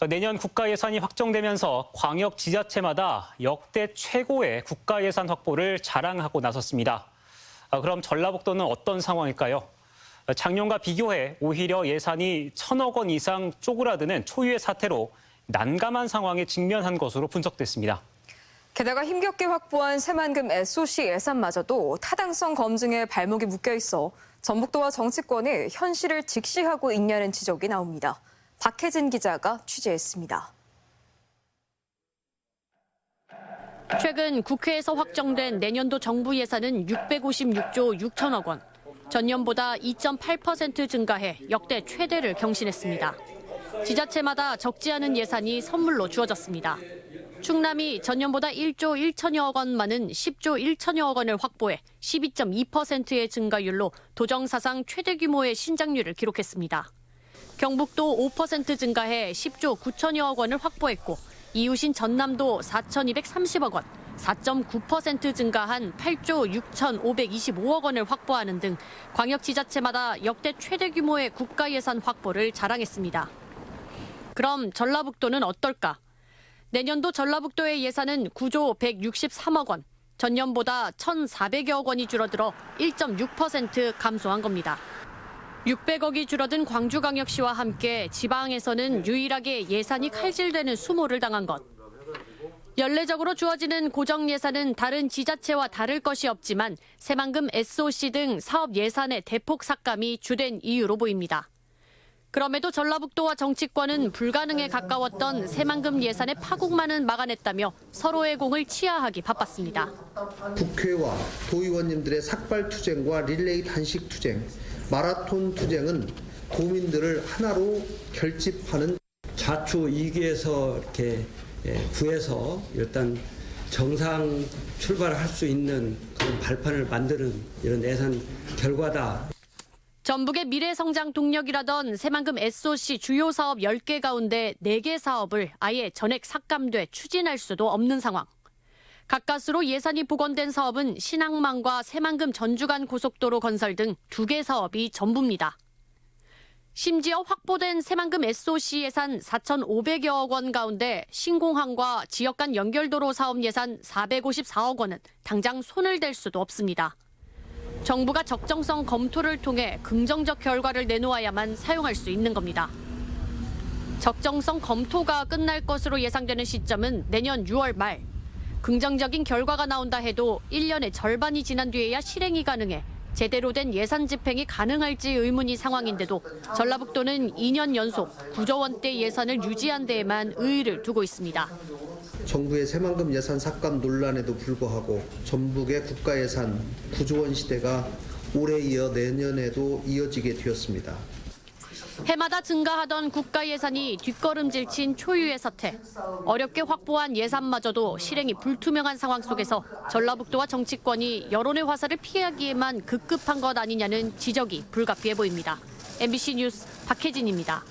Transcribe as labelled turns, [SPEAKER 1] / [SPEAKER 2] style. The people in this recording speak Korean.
[SPEAKER 1] 내년 국가 예산이 확정되면서 광역 지자체마다 역대 최고의 국가 예산 확보를 자랑하고 나섰습니다. 그럼 전라북도는 어떤 상황일까요? 작년과 비교해 오히려 예산이 1,000억 원 이상 쪼그라드는 초유의 사태로 난감한 상황에 직면한 것으로 분석됐습니다.
[SPEAKER 2] 게다가 힘겹게 확보한 새만금 SOC 예산마저도 타당성 검증에 발목이 묶여 있어 전북도와 정치권이 현실을 직시하고 있냐는 지적이 나옵니다. 박혜진 기자가 취재했습니다.
[SPEAKER 3] 최근 국회에서 확정된 내년도 정부 예산은 656조 6천억 원. 전년보다 2.8% 증가해 역대 최대를 경신했습니다. 지자체마다 적지 않은 예산이 선물로 주어졌습니다. 충남이 전년보다 1조 1천여억 원 많은 10조 1천여억 원을 확보해 12.2%의 증가율로 도정 사상 최대 규모의 신장률을 기록했습니다. 경북도 5% 증가해 10조 9천여억 원을 확보했고 이웃인 전남도 4,230억 원, 4.9% 증가한 8조 6,525억 원을 확보하는 등 광역지자체마다 역대 최대 규모의 국가 예산 확보를 자랑했습니다. 그럼 전라북도는 어떨까? 내년도 전라북도의 예산은 9조 163억 원, 전년보다 1,400여억 원이 줄어들어 1.6% 감소한 겁니다. 600억이 줄어든 광주광역시와 함께 지방에서는 유일하게 예산이 칼질되는 수모를 당한 것. 연례적으로 주어지는 고정 예산은 다른 지자체와 다를 것이 없지만 새만금 SOC 등 사업 예산의 대폭 삭감이 주된 이유로 보입니다. 그럼에도 전라북도와 정치권은 불가능에 가까웠던 새만금 예산의 파국만은 막아냈다며 서로의 공을 치하하기 바빴습니다.
[SPEAKER 4] 국회와 도의원님들의 삭발투쟁과 릴레이 단식 투쟁, 마라톤 투쟁은 도민들을 하나로 결집하는
[SPEAKER 5] 좌추 2기에서 이렇게 구해서 일단 정상 출발할 수 있는 그런 발판을 만드는 이런 예산 결과다.
[SPEAKER 3] 전북의 미래 성장 동력이라던 새만금 SOC 주요 사업 10개 가운데 4개 사업을 아예 전액 삭감돼 추진할 수도 없는 상황. 가까스로 예산이 복원된 사업은 신항만과 새만금 전주간 고속도로 건설 등 2개 사업이 전부입니다. 심지어 확보된 새만금 SOC 예산 4,500여억 원 가운데 신공항과 지역 간 연결도로 사업 예산 454억 원은 당장 손을 댈 수도 없습니다. 정부가 적정성 검토를 통해 긍정적 결과를 내놓아야만 사용할 수 있는 겁니다. 적정성 검토가 끝날 것으로 예상되는 시점은 내년 6월 말. 긍정적인 결과가 나온다 해도 1년의 절반이 지난 뒤에야 실행이 가능해 제대로 된 예산 집행이 가능할지 의문이 상황인데도 전라북도는 2년 연속 9조 원대 예산을 유지한 데에만 의의를 두고 있습니다.
[SPEAKER 4] 정부의 새만금 예산 삭감 논란에도 불구하고 전북의 국가 예산 9조 원 시대가 올해 이어 내년에도 이어지게 되었습니다.
[SPEAKER 3] 해마다 증가하던 국가 예산이 뒷걸음질 친 초유의 사태. 어렵게 확보한 예산마저도 실행이 불투명한 상황 속에서 전라북도와 정치권이 여론의 화살을 피하기에만 급급한 것 아니냐는 지적이 불가피해 보입니다. MBC 뉴스 박혜진입니다.